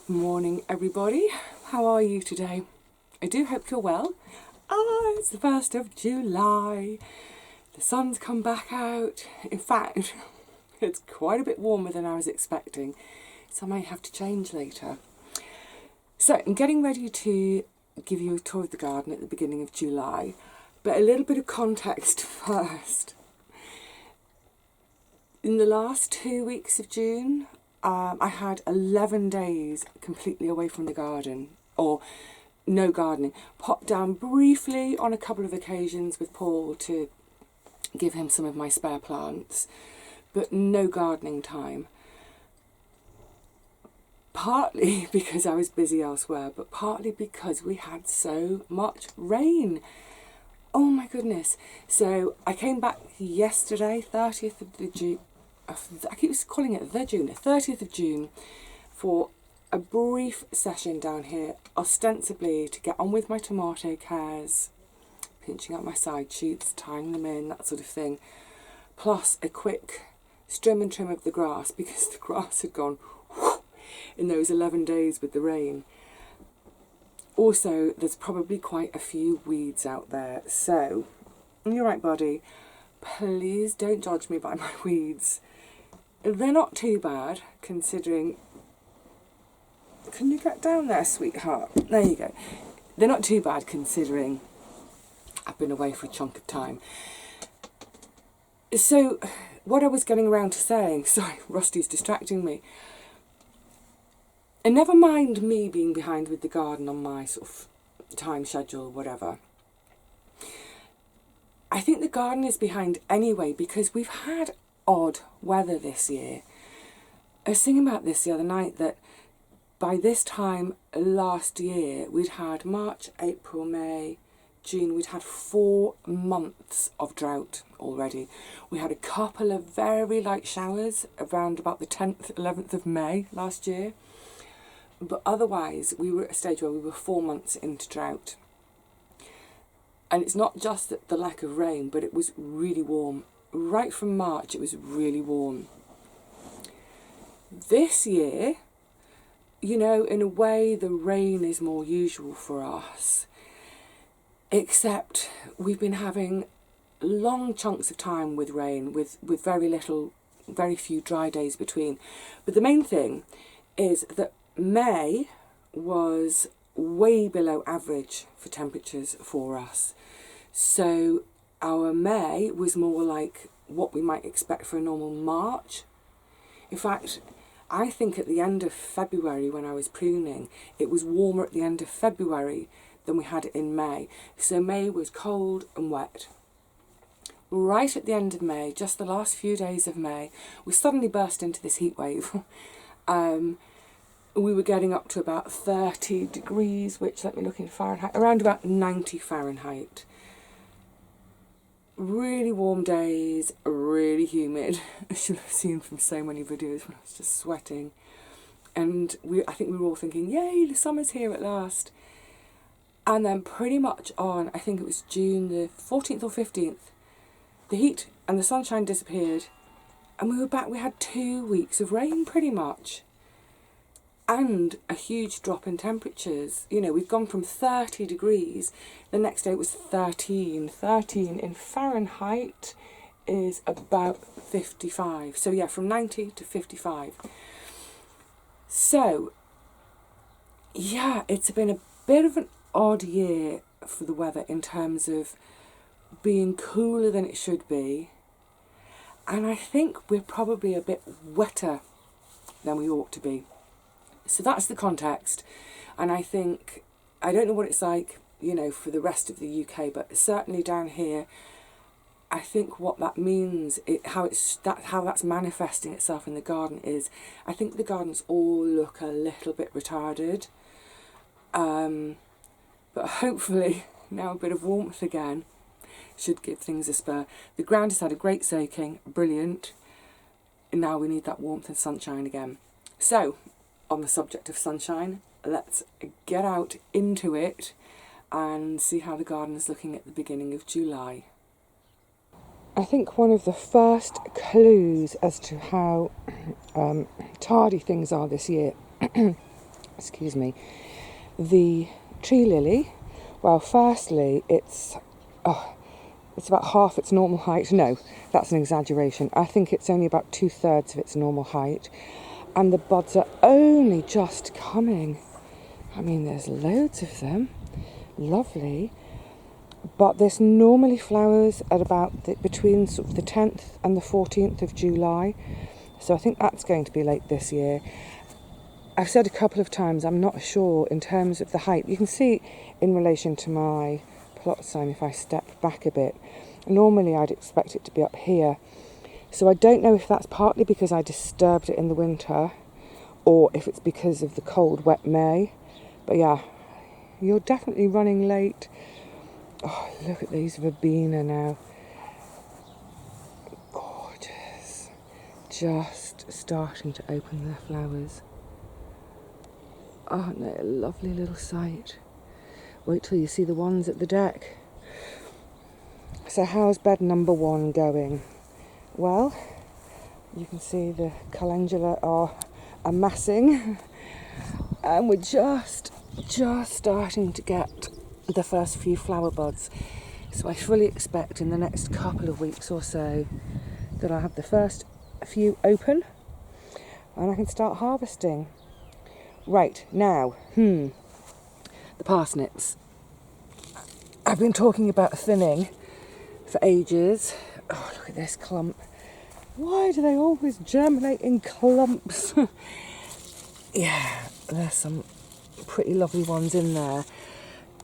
Morning everybody, how are you today? I do hope you're well. It's the 1st of July, the sun's come back out. In fact, it's quite a bit warmer than I was expecting, so I may have to change later. So I'm getting ready to give you a tour of the garden at the beginning of July, but a little bit of context first. In the last 2 weeks of June, I had 11 days completely away from the garden, or no gardening. Popped down briefly on a couple of occasions with Paul to give him some of my spare plants, but no gardening time. Partly because I was busy elsewhere, but partly because we had so much rain. Oh my goodness. So I came back yesterday, 30th of the June. I keep calling it the 30th of June, for a brief session down here, ostensibly to get on with my tomato cares, pinching up my side shoots, tying them in, that sort of thing, plus a quick trim and trim of the grass, because the grass had gone whoosh in those 11 days with the rain. Also, there's probably quite a few weeds out there, so you're right, buddy, please don't judge me by my weeds. They're not too bad, considering... Can you get down there, sweetheart? There you go. They're not too bad, considering I've been away for a chunk of time. So, what I was getting around to saying... Sorry, Rusty's distracting me. And never mind me being behind with the garden on my sort of time schedule, whatever. I think the garden is behind anyway, because we've had odd weather this year. I was thinking about this the other night, that by this time last year we'd had March, April, May, June, we'd had 4 months of drought already. We had a couple of very light showers around about the 10th, 11th of May last year, but otherwise we were at a stage where we were 4 months into drought. And it's not just the lack of rain, but it was really warm. Right from March it was really warm. This year, you know, in a way the rain is more usual for us, except we've been having long chunks of time with rain, with very few dry days between. But the main thing is that May was way below average for temperatures for us. So our May was more like what we might expect for a normal March. In fact, I think at the end of February, when I was pruning, it was warmer at the end of February than we had it in May. So May was cold and wet. Right at the end of May, just the last few days of May, we suddenly burst into this heat wave. We were getting up to about 30 degrees, which, let me look in Fahrenheit, around about 90 Fahrenheit. Really warm days, really humid. I should have seen from so many videos when I was just sweating. And I think we were all thinking, yay, the summer's here at last. And then pretty much on, I think it was June the 14th or 15th, the heat and the sunshine disappeared. And we were back, we had 2 weeks of rain pretty much. And a huge drop in temperatures. You know, we've gone from 30 degrees, the next day it was 13. 13 in Fahrenheit is about 55. So yeah, from 90 to 55. So, yeah, it's been a bit of an odd year for the weather in terms of being cooler than it should be. And I think we're probably a bit wetter than we ought to be. So that's the context, and I think, I don't know what it's like, you know, for the rest of the UK, but certainly down here, I think what that means, how that's manifesting itself in the garden is, I think the gardens all look a little bit retarded, but hopefully now a bit of warmth again should give things a spur. The ground has had a great soaking, brilliant, and now we need that warmth and sunshine again. So, on the subject of sunshine, let's get out into it and see how the garden is looking at the beginning of July. I think one of the first clues as to how tardy things are this year excuse me, the tree lily, well, firstly, it's about half its normal height. No, that's an exaggeration. I think it's only about 2/3 of its normal height. And the buds are only just coming. I mean, there's loads of them. Lovely. But this normally flowers at about between sort of the 10th and the 14th of July. So I think that's going to be late this year. I've said a couple of times, I'm not sure in terms of the height. You can see in relation to my plot sign, if I step back a bit, normally I'd expect it to be up here. So I don't know if that's partly because I disturbed it in the winter or if it's because of the cold, wet May. But yeah, you're definitely running late. Oh, look at these verbena now. Gorgeous. Just starting to open their flowers. Aren't they a lovely little sight? Wait till you see the ones at the deck. So how's bed number 1 going? Well, you can see the calendula are amassing and we're just starting to get the first few flower buds. So I fully expect in the next couple of weeks or so that I'll have the first few open and I can start harvesting. Right, now, the parsnips. I've been talking about thinning for ages. Oh, look at this clump. Why do they always germinate in clumps? Yeah, there's some pretty lovely ones in there.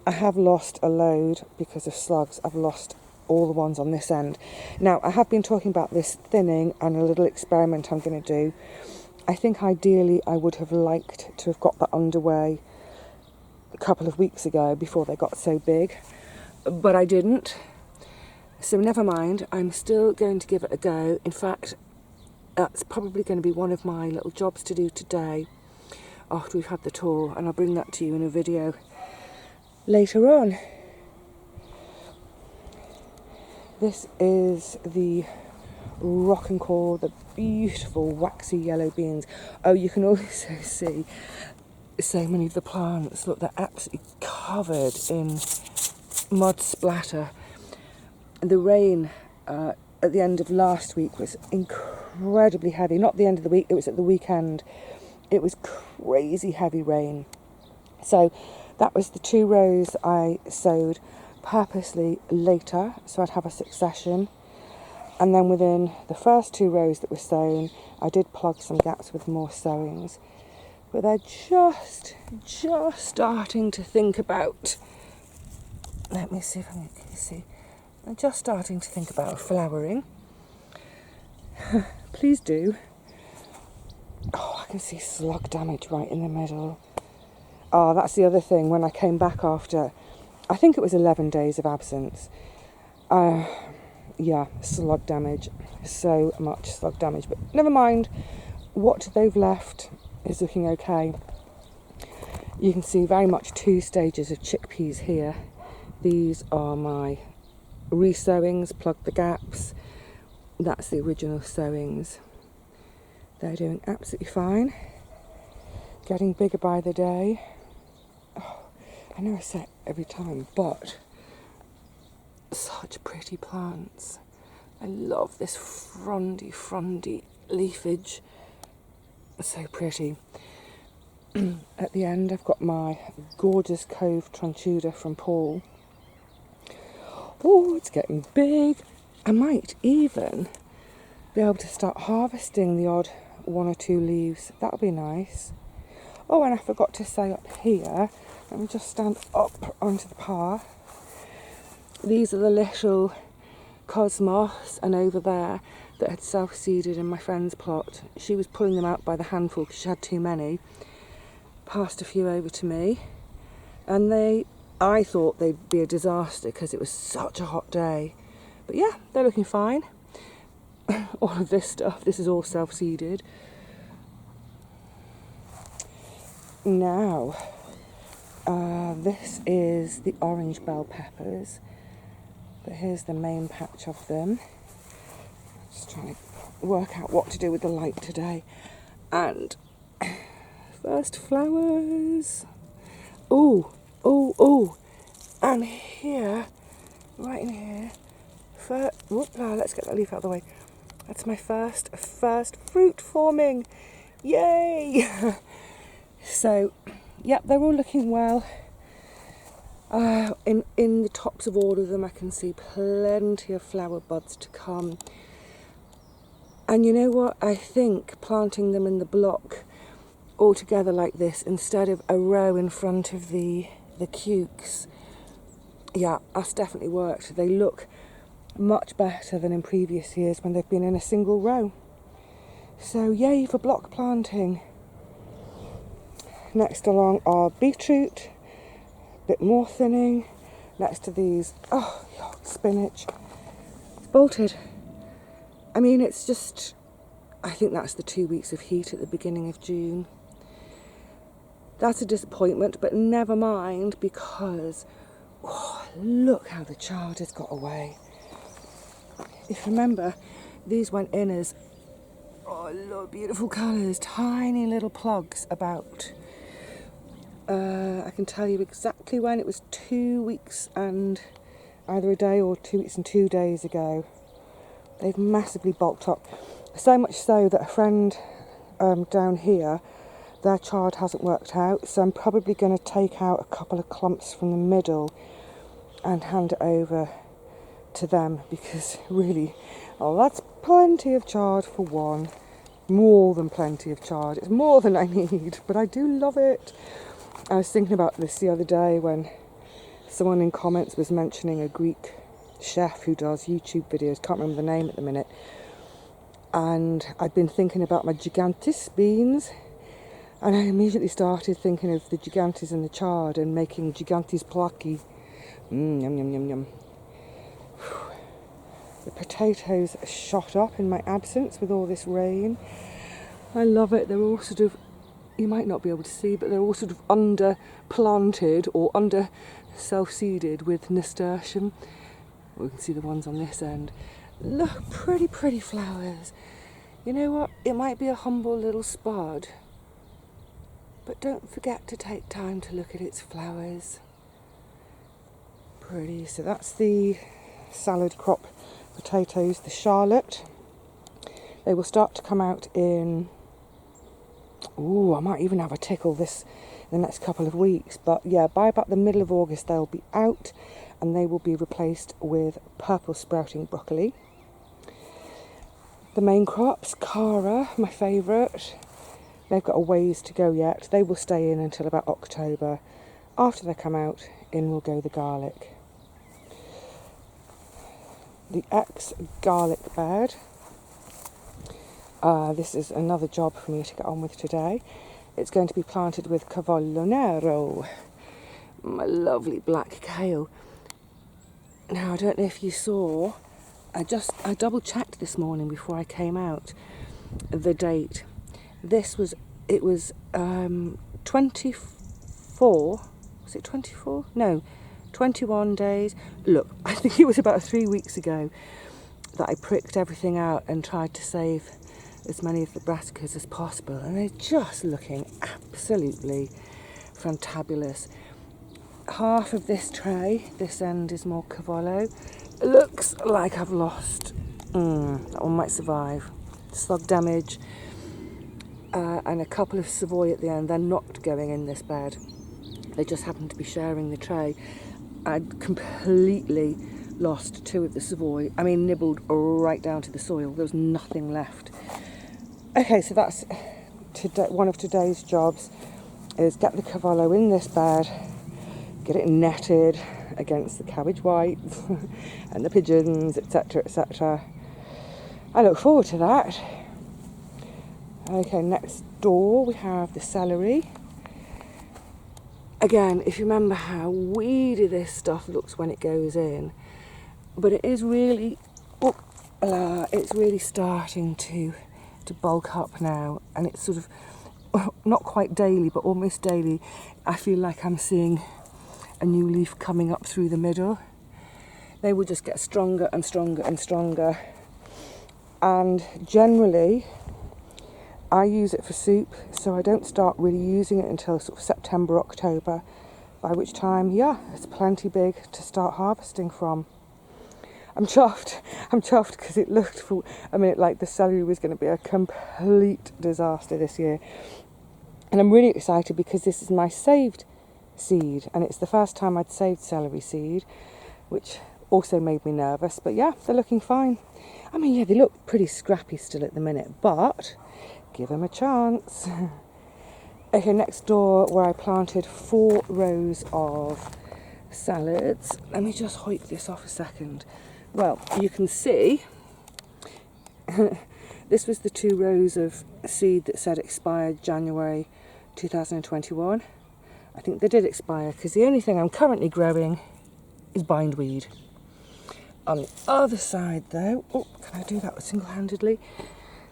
I have lost a load because of slugs. I've lost all the ones on this end. Now, I have been talking about this thinning and a little experiment I'm going to do. I think ideally I would have liked to have got that underway a couple of weeks ago before they got so big, but I didn't. So never mind, I'm still going to give it a go. In fact, that's probably going to be one of my little jobs to do today after we've had the tour, and I'll bring that to you in a video later on. This is the rock and core, the beautiful waxy yellow beans. Oh, you can also see so many of the plants. Look, they're absolutely covered in mud splatter. And the rain at the end of last week was incredibly heavy. Not the end of the week, it was at the weekend. It was crazy heavy rain. So that was the 2 rows I sowed purposely later, so I'd have a succession. And then within the first 2 rows that were sown, I did plug some gaps with more sowings. But they're just starting to think about, let me see if I can see. They're just starting to think about flowering. Please do. Oh, I can see slug damage right in the middle. Oh, that's the other thing. When I came back after, I think it was 11 days of absence. Yeah, slug damage. So much slug damage. But never mind. What they've left is looking okay. You can see very much 2 stages of chickpeas here. These are my re-sowings, plug the gaps. That's the original sowings. They're doing absolutely fine. Getting bigger by the day. Oh, I know I say it every time, but such pretty plants. I love this frondy leafage. So pretty. At the end I've got my gorgeous Cove Trunchuda from Paul. Oh, it's getting big. I might even be able to start harvesting the odd 1 or 2 leaves. That'll be nice. Oh, and I forgot to say up here, let me just stand up onto the path. These are the little cosmos, and over there that had self-seeded in my friend's plot. She was pulling them out by the handful because she had too many. Passed a few over to me, and I thought they'd be a disaster because it was such a hot day. But yeah, they're looking fine. All of this stuff, this is all self-seeded. Now, this is the orange bell peppers, but here's the main patch of them. Just trying to work out what to do with the light today. And first flowers. Oh, oh, oh. And here, right in here, let's get that leaf out of the way. That's my first fruit forming. Yay! So, yep, they're all looking well. In the tops of all of them I can see plenty of flower buds to come. And you know what? I think planting them in the block all together like this instead of a row in front of the cukes, yeah, that's definitely worked. They look much better than in previous years when they've been in a single row. So yay for block planting. Next along are beetroot, a bit more thinning. Next to these, oh, spinach. It's bolted. I mean, it's just, I think that's the 2 weeks of heat at the beginning of June. That's a disappointment, but never mind, because, oh, look how the chard has got away. If you remember, these went in as, oh, look, beautiful colours, tiny little plugs about, I can tell you exactly when, it was 2 weeks and either a day or 2 weeks and 2 days ago. They've massively bulked up, so much so that a friend down here, their chard hasn't worked out, so I'm probably going to take out a couple of clumps from the middle and hand it over to them, because really, oh, that's plenty of chard for one. More than plenty of chard. It's more than I need, but I do love it. I was thinking about this the other day when someone in comments was mentioning a Greek chef who does YouTube videos, can't remember the name at the minute, and I'd been thinking about my gigantis beans, and I immediately started thinking of the gigantis and the chard and making gigantis plaki. Yum, yum, yum, yum. The potatoes shot up in my absence with all this rain. I love it. They're all sort of, you might not be able to see, but they're all sort of under planted or under self-seeded with nasturtium. We can see the ones on this end. Look, pretty flowers. You know what? It might be a humble little spud, but don't forget to take time to look at its flowers. Pretty. So that's the salad crop potatoes, the Charlotte. They will start to come out in, I might even have a tickle this in the next couple of weeks, but yeah, by about the middle of August they'll be out and they will be replaced with purple sprouting broccoli. The main crops, Cara, my favourite, they've got a ways to go yet. They will stay in until about October. After they come out, in will go the garlic. The ex-garlic bed. This is another job for me to get on with today. It's going to be planted with Cavallo Nero, my lovely black kale. Now, I don't know if you saw, I double checked this morning before I came out the date. It was 24, was it 24? No, 21 days. Look, I think it was about 3 weeks ago that I pricked everything out and tried to save as many of the brassicas as possible, and they're just looking absolutely fantabulous. Half of this tray, this end is more Cavallo. It looks like I've lost, that one might survive, slug damage, and a couple of Savoy at the end. They're not going in this bed, they just happen to be sharing the tray. I'd completely lost 2 of the Savoy, nibbled right down to the soil. There was nothing left. Okay, so that's one of today's jobs, is get the Cavallo in this bed, get it netted against the cabbage whites and the pigeons, etc, etc. I look forward to that. Okay, next door we have the celery. Again, if you remember how weedy this stuff looks when it goes in, but it is really, it's really starting to bulk up now, and it's sort of, not quite daily, but almost daily, I feel like I'm seeing a new leaf coming up through the middle. They will just get stronger and stronger and stronger, and generally I use it for soup, so I don't start really using it until sort of September, October, by which time, yeah, it's plenty big to start harvesting from. I'm chuffed because it looked for a minute like the celery was going to be a complete disaster this year. And I'm really excited because this is my saved seed, and it's the first time I'd saved celery seed, which also made me nervous. But yeah, they're looking fine. I mean, yeah, they look pretty scrappy still at the minute, but give them a chance. Okay, next door where I planted 4 rows of salads. Let me just hoik this off a second. Well, you can see this was the 2 rows of seed that said expired January 2021. I think they did expire because the only thing I'm currently growing is bindweed. On the other side though, oh, can I do that single-handedly?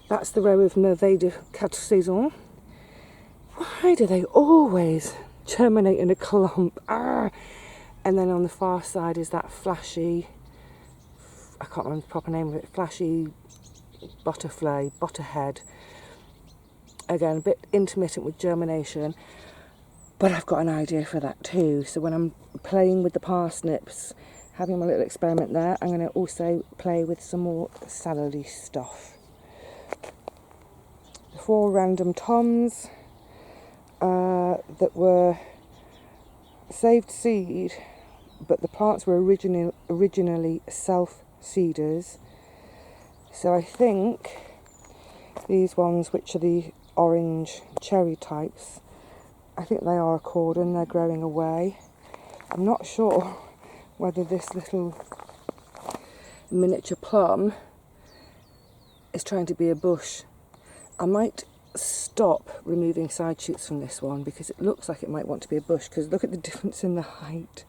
That's the row of merveille de quatre saisons. Why do they always germinate in a clump? Ah! And then on the far side is that flashy, I can't remember the proper name of it, flashy butterhead. Again, a bit intermittent with germination, but I've got an idea for that too. So when I'm playing with the parsnips, having my little experiment there, I'm going to also play with some more celery stuff. 4 random toms that were saved seed, but the plants were originally self-seeders. So I think these ones, which are the orange cherry types, I think they are a cordon, they're growing away. I'm not sure whether this little miniature plum is trying to be a bush. I might stop removing side shoots from this one because it looks like it might want to be a bush, because look at the difference in the height.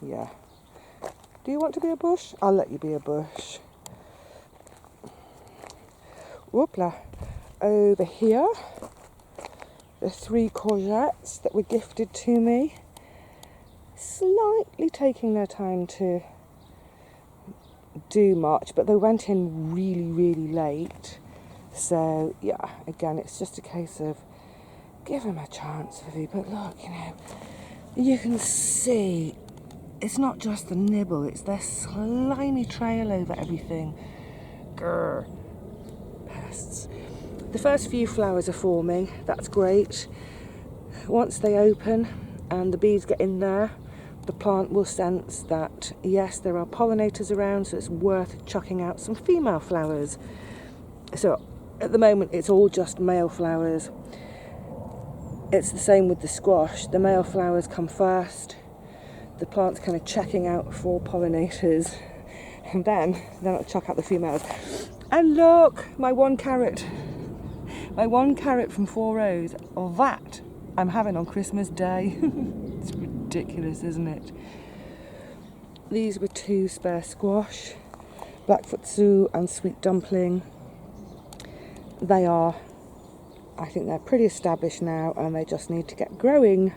Yeah. Do you want to be a bush? I'll let you be a bush. Whoopla. Over here, the 3 courgettes that were gifted to me, slightly taking their time to do much, but they went in really, really late. So yeah, again, it's just a case of give them a chance, Vivi. But look, you can see it's not just the nibble, it's their slimy trail over everything. Grr. Pests. The first few flowers are forming, that's great. Once they open and the bees get in there, the plant will sense that, yes, there are pollinators around, so it's worth chucking out some female flowers. So at the moment, it's all just male flowers. It's the same with the squash. The male flowers come first. The plant's kind of checking out for pollinators, and then I'll chuck out the females. And look, my 1 carrot. My 1 carrot from 4 rows. That I'm having on Christmas Day. It's ridiculous, isn't it? These were 2 spare squash, Blackfoot Sioux and Sweet Dumpling. They are, I think they're pretty established now, and they just need to get growing.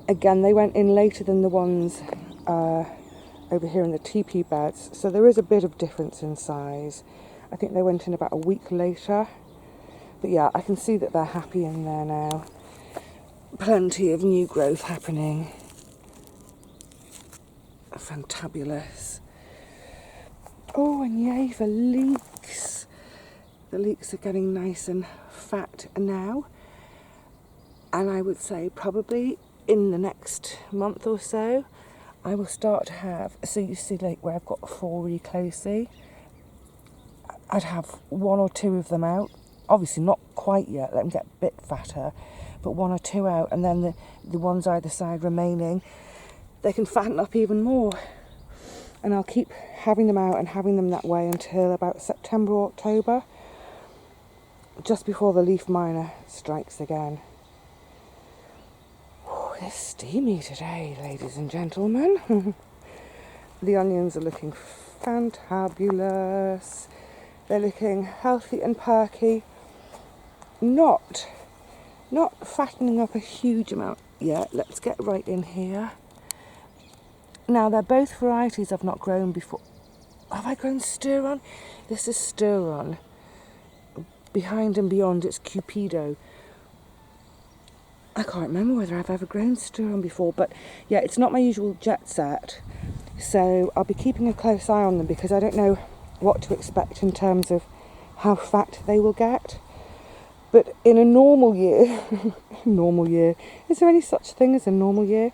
Again, they went in later than the ones over here in the teepee beds, so there is a bit of difference in size. I think they went in about a week later. But yeah, I can see that they're happy in there now. Plenty of new growth happening. Fantabulous. Oh, and yay for leeks. The leeks are getting nice and fat now. And I would say probably in the next month or so, I will start to have, so you see like where I've got 4 really closely, I'd have 1 or 2 of them out. Obviously not quite yet, let them get a bit fatter, but 1 or 2 out, and then the ones either side remaining, they can fatten up even more. And I'll keep having them out and having them that way until about September or October, just before the leaf miner strikes again. Oh, it's steamy today, ladies and gentlemen. The onions are looking fantabulous. They're looking healthy and perky. Not fattening up a huge amount yet. Let's get right in here. Now, they're both varieties I've not grown before. Have I grown stir-on? This is stir-on. behind and beyond its Cupido. I can't remember whether I've ever grown Sterum before, but yeah, it's not my usual jet set, so I'll be keeping a close eye on them because I don't know what to expect in terms of how fat they will get. But in a normal year, is there any such thing as a normal year?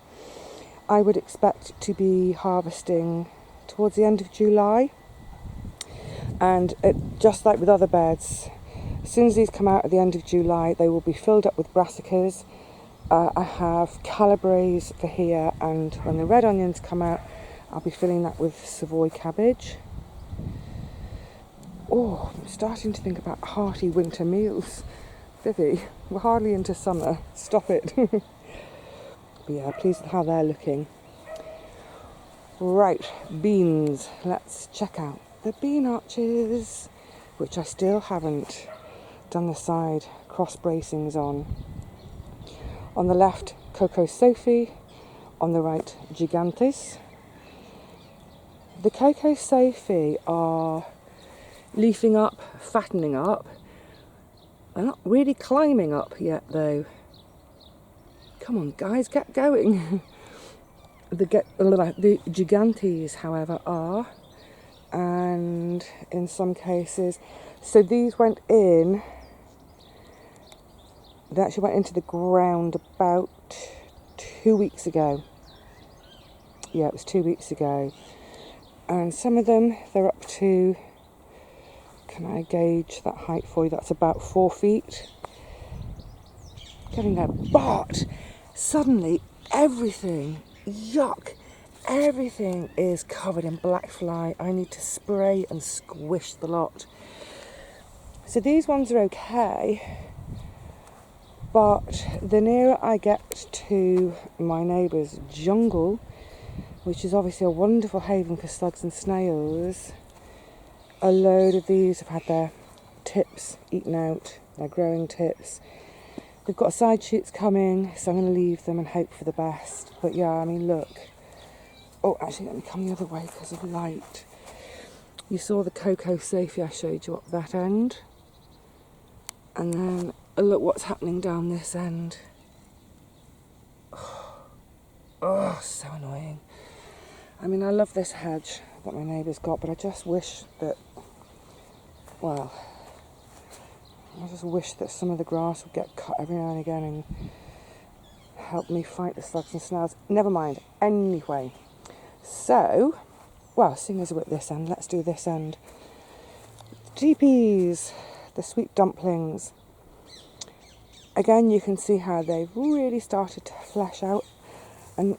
I would expect to be harvesting towards the end of July, and just like with other beds, as soon as these come out at the end of July, they will be filled up with brassicas. I have calabrese for here, and when the red onions come out, I'll be filling that with Savoy cabbage. Oh, I'm starting to think about hearty winter meals. Vivi, we're hardly into summer. Stop it. But yeah, pleased with how they're looking. Right, beans. Let's check out the bean arches, which I still haven't done the side cross bracings on. On the left, Coco Sophie. On the right, Gigantes. The Coco Sophie are leafing up, fattening up. They're not really climbing up yet, though. Come on, guys, get going. The Gigantes, however, are, and in some cases, so these went in. They actually went into the ground about 2 weeks ago. Yeah, it was 2 weeks ago. And some of them, they're up to, can I gauge that height for you? That's about 4 feet. Getting there. But suddenly everything, yuck, everything is covered in black fly. I need to spray and squish the lot. So these ones are okay. But the nearer I get to my neighbour's jungle, which is obviously a wonderful haven for slugs and snails, a load of these have had their tips eaten out, their growing tips. They've got side shoots coming, so I'm going to leave them and hope for the best. But yeah, I mean, look. Oh, actually, let me come the other way because of light. You saw the Coco Sophie I showed you up that end. And then look what's happening down this end. Oh, so annoying. I mean, I love this hedge that my neighbour's got, but I just wish that, well, I just wish that some of the grass would get cut every now and again and help me fight the slugs and snails. Never mind. Anyway, so, well, seeing as we're at this end, let's do this end. GPs, the sweet dumplings. Again, you can see how they've really started to flesh out, and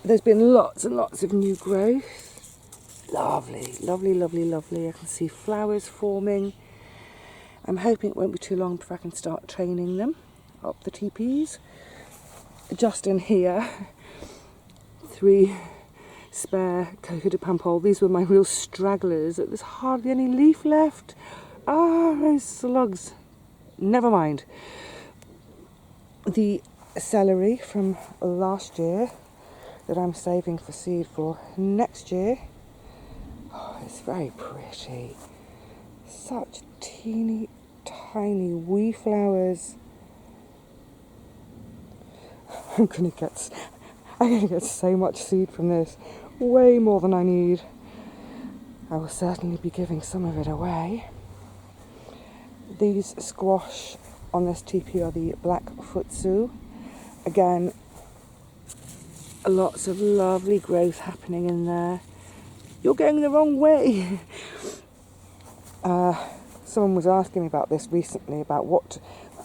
there's been lots and lots of new growth. Lovely, lovely, lovely, lovely. I can see flowers forming. I'm hoping it won't be too long before I can start training them up the teepees. Just in here, 3 spare Coco de Pampol. These were my real stragglers. There's hardly any leaf left. Ah, those slugs. Never mind. The celery from last year that I'm saving for seed for next year. Oh, it's very pretty. Such teeny tiny wee flowers. I'm gonna get so much seed from this, way more than I need. I will certainly be giving some of it away. These squash on this teepee are the black futsu. Again, lots of lovely growth happening in there. You're going the wrong way. Someone was asking me about this recently, about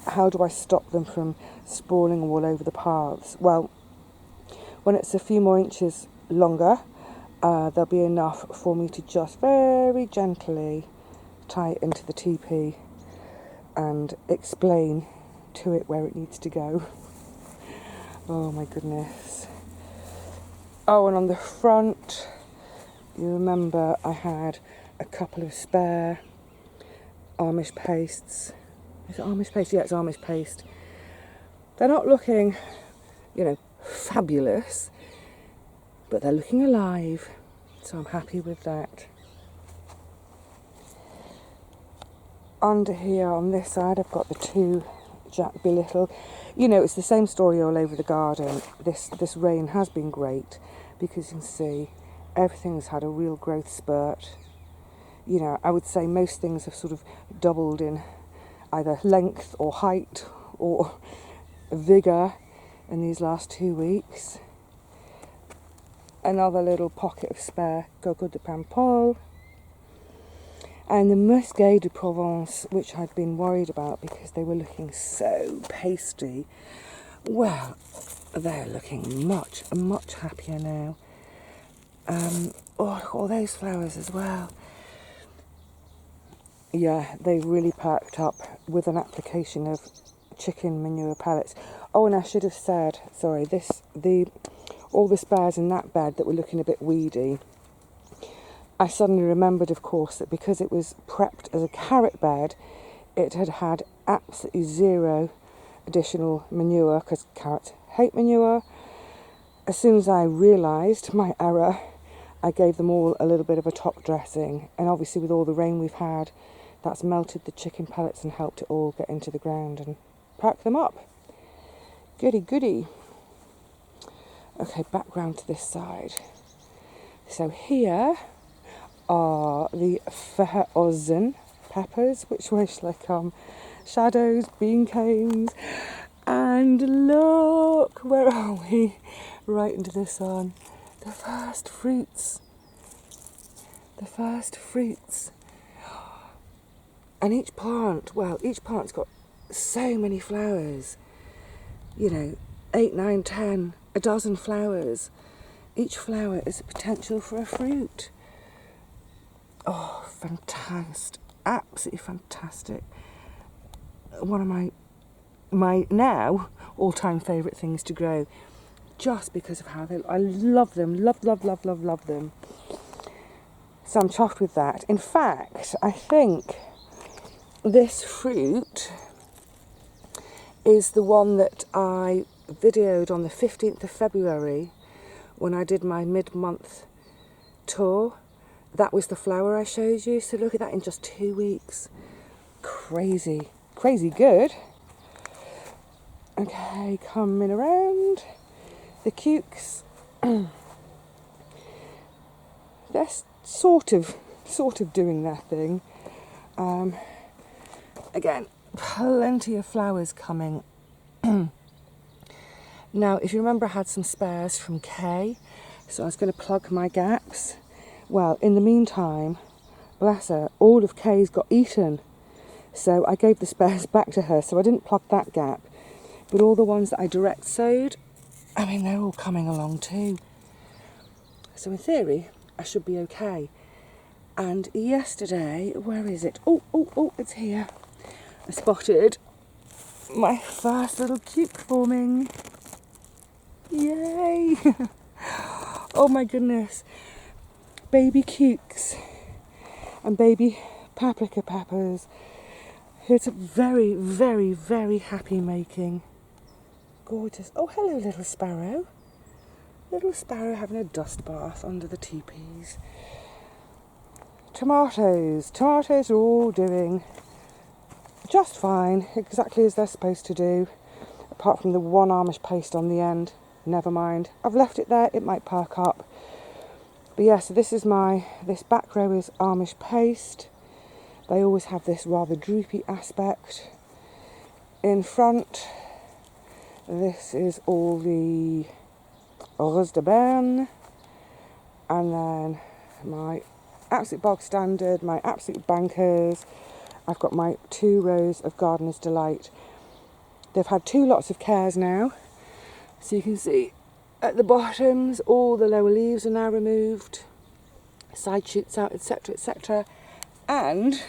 how do I stop them from sprawling all over the paths. Well, when it's a few more inches longer, there'll be enough for me to just very gently tie it into the teepee and explain to it where it needs to go. Oh my goodness. Oh, and on the front, you remember I had a couple of spare Amish pastes. Is it Amish paste? Yeah, it's Amish paste. They're not looking, fabulous, but they're looking alive, so I'm happy with that. under here on this side I've got the 2 Jack Be Little. You know, it's the same story all over the garden. This rain has been great because you can see everything's had a real growth spurt. You know, I would say most things have sort of doubled in either length or height or vigour in these last 2 weeks. Another little pocket of spare Coco de Paimpol. And the Muscat de Provence, which I'd been worried about because they were looking so pasty. Well, they're looking much, much happier now. All those flowers as well. Yeah, they've really perked up with an application of chicken manure pellets. Oh, and I should have said, sorry, all the spares in that bed that were looking a bit weedy, I suddenly remembered, of course, that because it was prepped as a carrot bed, it had had absolutely 0 additional manure, because carrots hate manure. As soon as I realised my error, I gave them all a little bit of a top dressing, and obviously with all the rain we've had, that's melted the chicken pellets and helped it all get into the ground and perk them up. Goody goody. Okay, back round to this side. So here are the Verhoeven peppers. Which way shall I come? Shadows, bean canes, and look, where are we? Right into the sun. The first fruits. The first fruits. And each plant's got so many flowers. You know, 8, 9, 10, a dozen flowers. Each flower is a potential for a fruit. Oh, fantastic. Absolutely fantastic. One of my now all-time favourite things to grow, just because of how I love them. Love them. So I'm chuffed with that. In fact, I think this fruit is the one that I videoed on the 15th of February when I did my mid-month tour. That was the flower I showed you. So look at that in just 2 weeks. Crazy good. Okay, coming around. The cukes. They're sort of doing their thing. Again, plenty of flowers coming. Now, if you remember, I had some spares from Kay, so I was going to plug my gaps. Well, in the meantime, bless her, all of Kay's got eaten. So I gave the spares back to her, so I didn't plug that gap. But all the ones that I direct sowed, I mean, they're all coming along too. So in theory, I should be okay. And yesterday, where is it? Oh, it's here. I spotted my first little cuke forming. Yay! Oh my goodness. Baby cukes and baby paprika peppers. It's very, very, very happy making. Gorgeous. Oh, hello, little sparrow. Little sparrow having a dust bath under the teepees. Tomatoes. Tomatoes are all doing just fine, exactly as they're supposed to do, apart from the one Amish paste on the end. Never mind. I've left it there, it might perk up. But yeah, so this back row is Amish paste. They always have this rather droopy aspect. In front, this is all the Rose de Berne. And then my absolute bog standard, my absolute bankers. I've got my 2 rows of Gardener's Delight. They've had 2 lots of cares now. So you can see at the bottoms, all the lower leaves are now removed. Side shoots out, etc, etc. And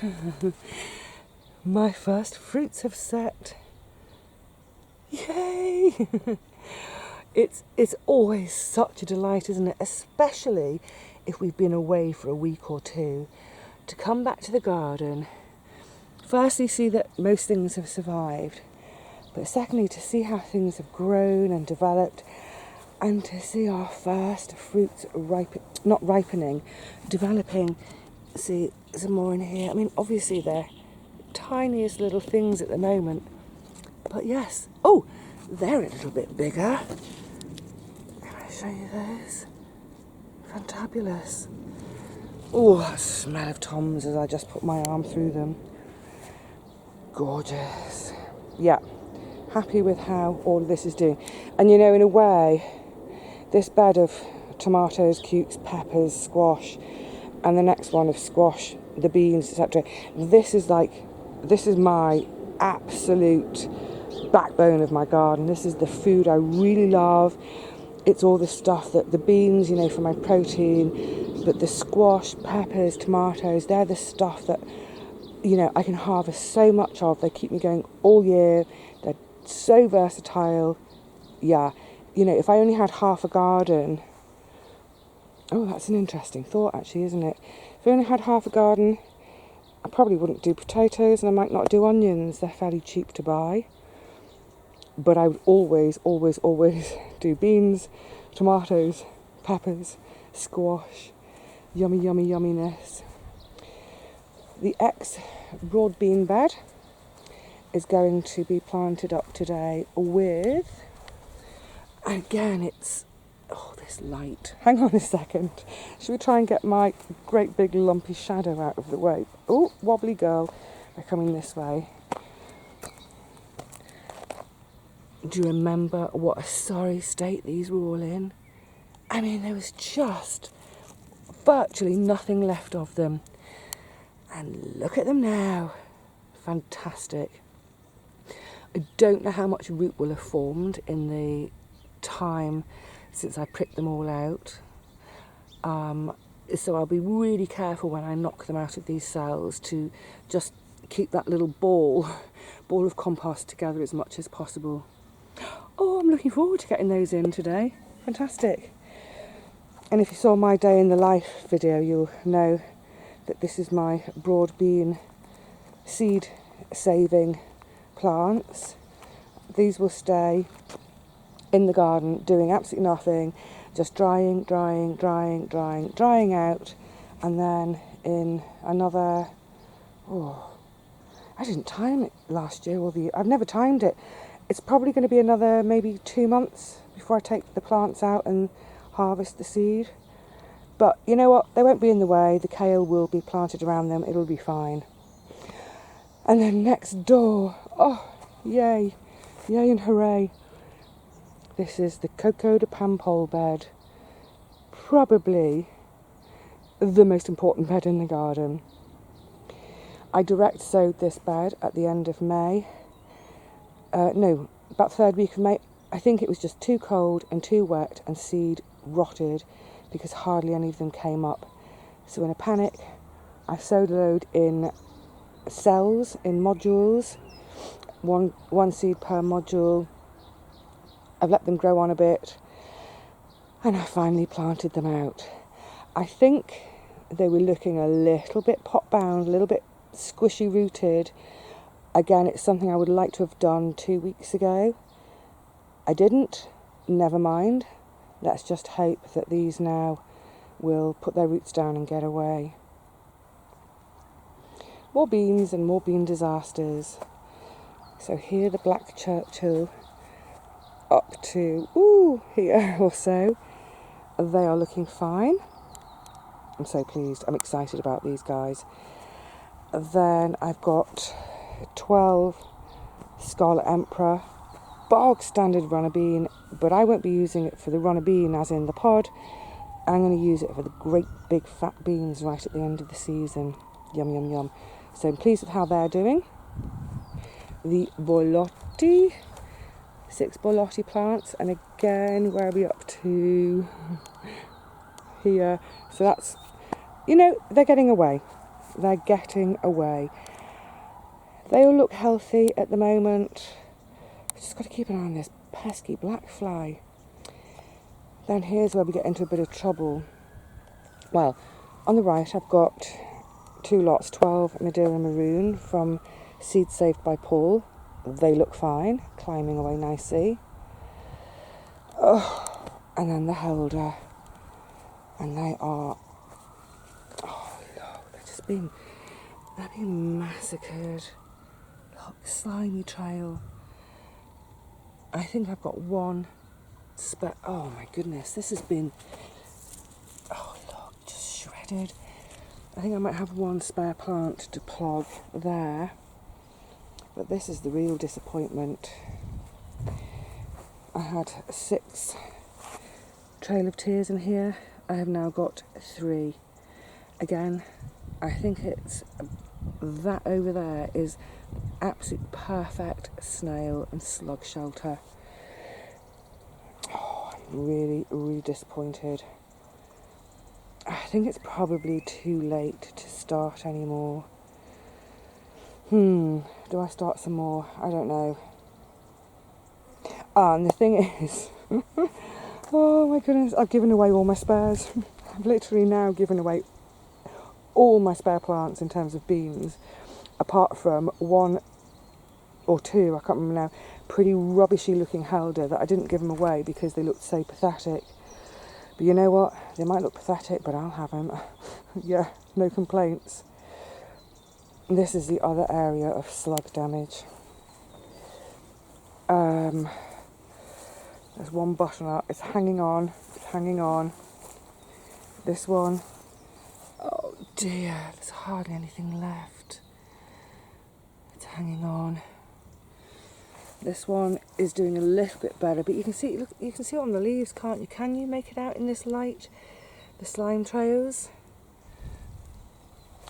my first fruits have set. Yay! It's always such a delight, isn't it? Especially if we've been away for a week or 2, to come back to the garden. Firstly, see that most things have survived, but secondly, to see how things have grown and developed, and to see our first fruits developing. See, some more in here. I mean, obviously they're tiniest little things at the moment. But yes, oh, they're a little bit bigger. Can I show you those? Fantabulous. Oh, that smell of Tom's as I just put my arm through them. Gorgeous. Yeah, happy with how all of this is doing. And you know, in a way, this bed of tomatoes, cukes, peppers, squash, and the next one of squash, the beans, etc. This is my absolute backbone of my garden. This is the food I really love. It's all the stuff that the beans, you know, for my protein, but the squash, peppers, tomatoes, they're the stuff that, you know, I can harvest so much of. They keep me going all year. They're so versatile. Yeah, you know, if I only had half a garden, oh, that's an interesting thought actually, isn't it? If I only had half a garden, I probably wouldn't do potatoes and I might not do onions. They're fairly cheap to buy. But I would always do beans, tomatoes, peppers, squash, yummy, yummy, yumminess. The broad bean bed is going to be planted up today with, again, it's, oh, this light. Hang on a second. Should we try and get my great big lumpy shadow out of the way? Oh, wobbly girl, they're coming this way. Do you remember what a sorry state these were all in? I mean, there was just virtually nothing left of them. And look at them now. Fantastic. I don't know how much root will have formed in the time since I pricked them all out. So I'll be really careful when I knock them out of these cells to just keep that little ball of compost together as much as possible. Oh, I'm looking forward to getting those in today. Fantastic. And if you saw my day in the life video, you'll know that this is my broad bean seed saving plants. These will stay in the garden doing absolutely nothing, just drying out, and then in another, I didn't time it last year or I've never timed it. It's probably going to be another maybe 2 months before I take the plants out and harvest the seed. But you know what? They won't be in the way. The kale will be planted around them. It'll be fine. And then next door, oh, yay and hooray. This is the Coco de Pampol bed. Probably the most important bed in the garden. I direct sowed this bed at the end of May. About third week of May. I think it was just too cold and too wet and seed rotted because hardly any of them came up. So in a panic, I sowed a load in cells, in modules, one seed per module. I've let them grow on a bit and I finally planted them out. I think they were looking a little bit pot bound, a little bit squishy rooted. Again, it's something I would like to have done 2 weeks ago. I didn't. Never mind. Let's just hope that these now will put their roots down and get away. More beans and more bean disasters. So here the Black Churchill up to here or so. They are looking fine. I'm so pleased. I'm excited about these guys. Then I've got 12 Scarlet Emperor, bog standard runner bean, but I won't be using it for the runner bean as in the pod. I'm going to use it for the great big fat beans right at the end of the season. Yum, yum, yum. So I'm pleased with how they're doing. The Borlotti, 6 Borlotti plants, and again, where are we up to? Here. So that's, you know, they're getting away. They're getting away. They all look healthy at the moment. Just got to keep an eye on this pesky black fly. Then here's where we get into a bit of trouble. Well, on the right I've got 2 lots, 12 Madeira Maroon from seed saved by Paul. They look fine, climbing away nicely. Oh, and then the Helder. And they are, oh Lord, they're being massacred. look, slimy trail. I think I've got one spare. Oh my goodness, this has been, oh look, just shredded. I think I might have one spare plant to plug there, but this is the real disappointment. I had 6 Trail of Tears in here. I have now got 3. Again, I think it's that over there is absolute perfect snail and slug shelter. Oh, I'm really, really disappointed. I think it's probably too late to start anymore. Do I start some more? I don't know. And the thing is, oh my goodness, I've given away all my spares. I've literally now given away all my spare plants in terms of beans, apart from 1 or 2, I can't remember now, pretty rubbishy looking helder that I didn't give them away because they looked so pathetic. But you know what? They might look pathetic, but I'll have them. Yeah, no complaints. This is the other area of slug damage. There's one butternut. It's hanging on. It's hanging on. This one. Oh dear, there's hardly anything left. It's hanging on. This one is doing a little bit better, but you can see, look, you can see it on the leaves, can't you? Can you make it out in this light? The slime trails.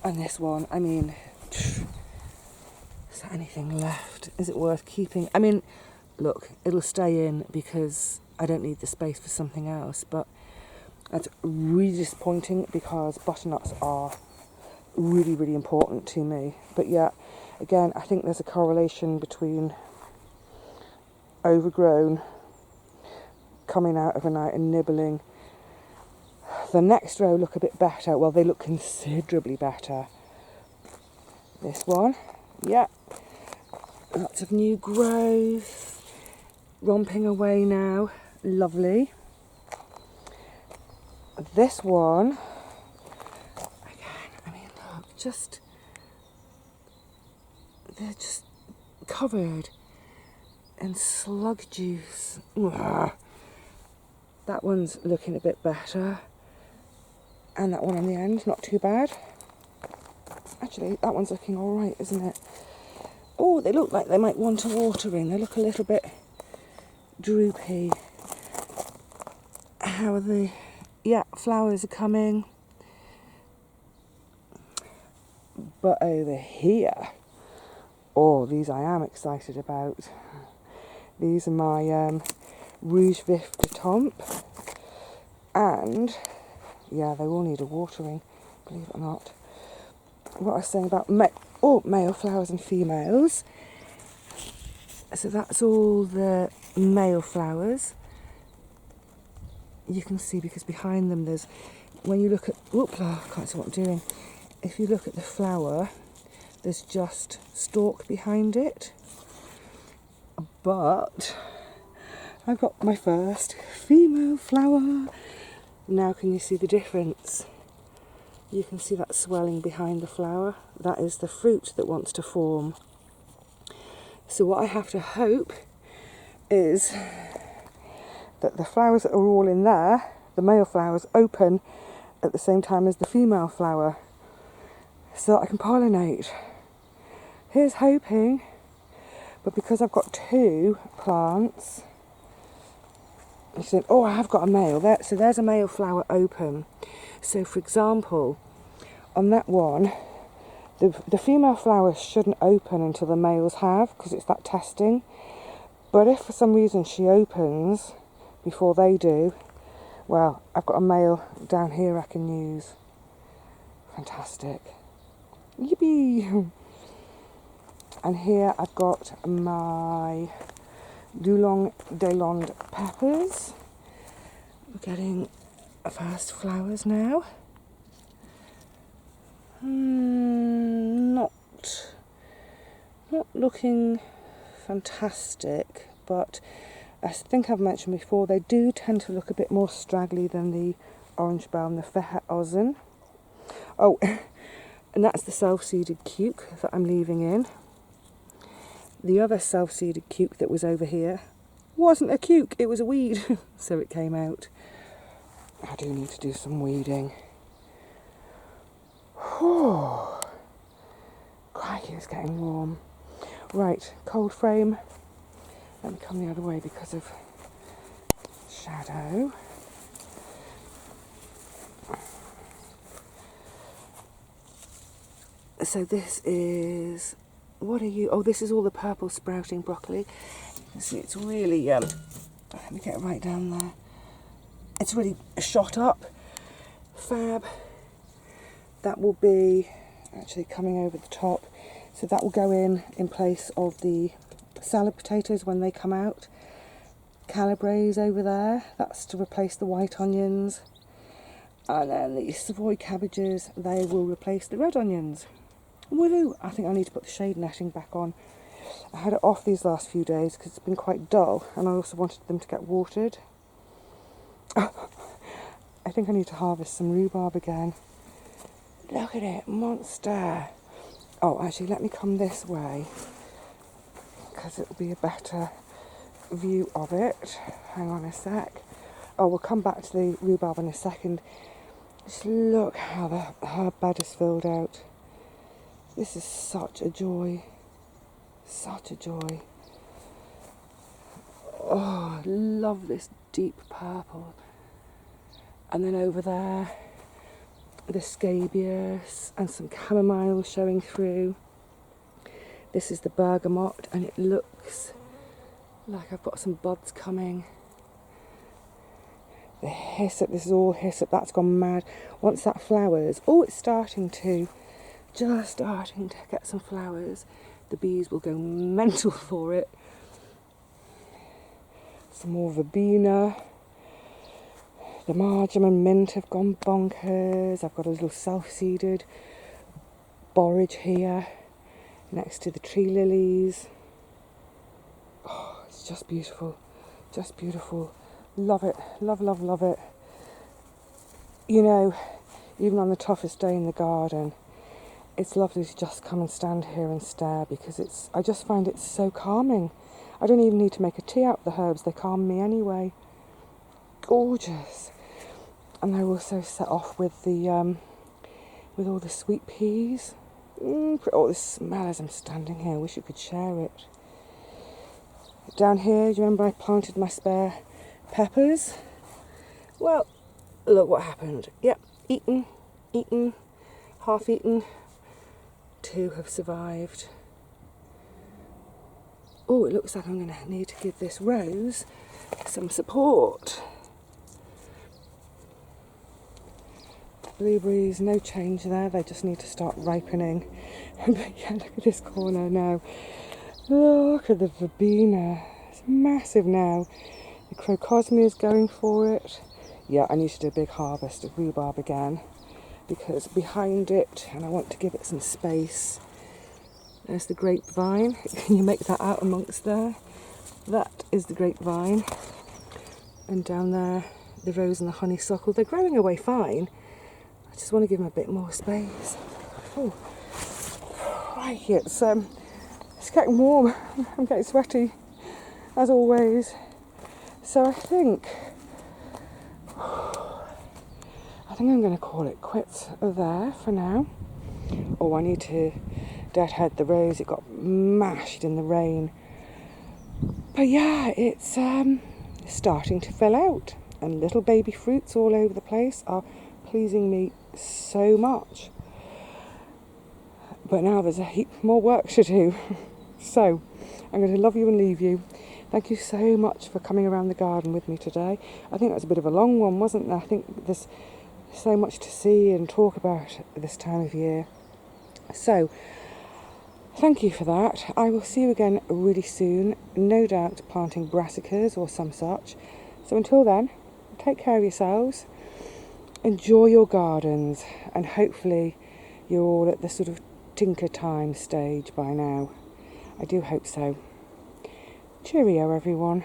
And this one, I mean, is there anything left? Is it worth keeping? I mean, look, it'll stay in because I don't need the space for something else, but that's really disappointing because butternuts are really, really important to me. But yeah, again, I think there's a correlation between overgrown, coming out of a night and nibbling. The next row look a bit better. Well, they look considerably better. This one, yeah, lots of new growth, romping away now, lovely. This one, again, I mean, look, they're just covered in slug juice. Ugh. That one's looking a bit better. And that one on the end, not too bad. Actually, that one's looking alright, isn't it? Oh, they look like they might want a watering. They look a little bit droopy. How are they? Yeah, flowers are coming. But over here, oh, these I am excited about. These are my Rouge Vif de Tombe. And, yeah, they will need a watering, believe it or not. What I was saying about male flowers and females. So that's all the male flowers. You can see because behind them there's, when you look at, I can't see what I'm doing. If you look at the flower, there's just stalk behind it. But I've got my first female flower. Now can you see the difference? You can see that swelling behind the flower. That is the fruit that wants to form. So what I have to hope is that the flowers that are all in there, the male flowers, open at the same time as the female flower, so that I can pollinate. Here's hoping. But because I've got 2 plants, I said, oh, I have got a male there. So there's a male flower open. So for example, on that one, the female flowers shouldn't open until the males have, because it's that testing. But if for some reason she opens before they do, well, I've got a male down here I can use. Fantastic. Yippee! And here I've got my Dulong Delonde peppers. We're getting first flowers now. Not looking fantastic, but I think I've mentioned before, they do tend to look a bit more straggly than the orange bell and the Verhet Ozen. Oh, and that's the self-seeded cuke that I'm leaving in. The other self-seeded cuke that was over here wasn't a cuke, it was a weed, so it came out. I do need to do some weeding. Whew. Crikey, it's getting warm. Right, cold frame. Let me come the other way because of shadow. So this is, what are you? Oh, this is all the purple sprouting broccoli. See, it's really, let me get right down there. It's really shot up. Fab. That will be actually coming over the top. So that will go in place of the salad potatoes when they come out. Calabres over there, that's to replace the white onions. And then the Savoy cabbages, they will replace the red onions. Woohoo! I think I need to put the shade netting back on. I had it off these last few days because it's been quite dull, and I also wanted them to get watered. I think I need to harvest some rhubarb again. Look at it, monster! Oh, actually, let me come this way because it'll be a better view of it. Hang on a sec. Oh, we'll come back to the rhubarb in a second. Just look how the herb bed is filled out. This is such a joy. Such a joy. Oh, I love this deep purple. And then over there, the scabious and some chamomile showing through. This is the bergamot, and it looks like I've got some buds coming. The hyssop, this is all hyssop, that's gone mad. Once that flowers, oh, it's starting to. Just starting to get some flowers. The bees will go mental for it. Some more verbena. The marjoram and mint have gone bonkers. I've got a little self-seeded borage here next to the tree lilies. Oh, it's just beautiful. Just beautiful. Love it. Love, love, love it. You know, even on the toughest day in the garden, it's lovely to just come and stand here and stare because I just find it so calming. I don't even need to make a tea out of the herbs, they calm me anyway. Gorgeous. And they're also set off with with all the sweet peas. Oh, the smell as I'm standing here, I wish you could share it. Down here, do you remember I planted my spare peppers? Well, look what happened. Yep, eaten, half eaten. 2 have survived. Oh, it looks like I'm going to need to give this rose some support. Blueberries, no change there, they just need to start ripening. But yeah, look at this corner now. Look at the verbena, it's massive now. The crocosmia is going for it. Yeah, I need to do a big harvest of rhubarb again because behind it, and I want to give it some space. There's the grapevine. Can you make that out amongst there? That is the grapevine. And down there, the rose and the honeysuckle. They're growing away fine. I just want to give them a bit more space. Oh, right, it's getting warm. I'm getting sweaty, as always. So I think I'm going to call it quits there for now. Oh, I need to deadhead the rose. It got mashed in the rain. But yeah, it's starting to fill out. And little baby fruits all over the place are pleasing me so much. But now there's a heap more work to do. So I'm going to love you and leave you. Thank you so much for coming around the garden with me today. I think that was a bit of a long one, wasn't there? I think there's so much to see and talk about this time of year. So, thank you for that. I will see you again really soon, no doubt planting brassicas or some such. So until then, take care of yourselves, enjoy your gardens, and hopefully you're all at the sort of tinker time stage by now. I do hope so. Cheerio, everyone.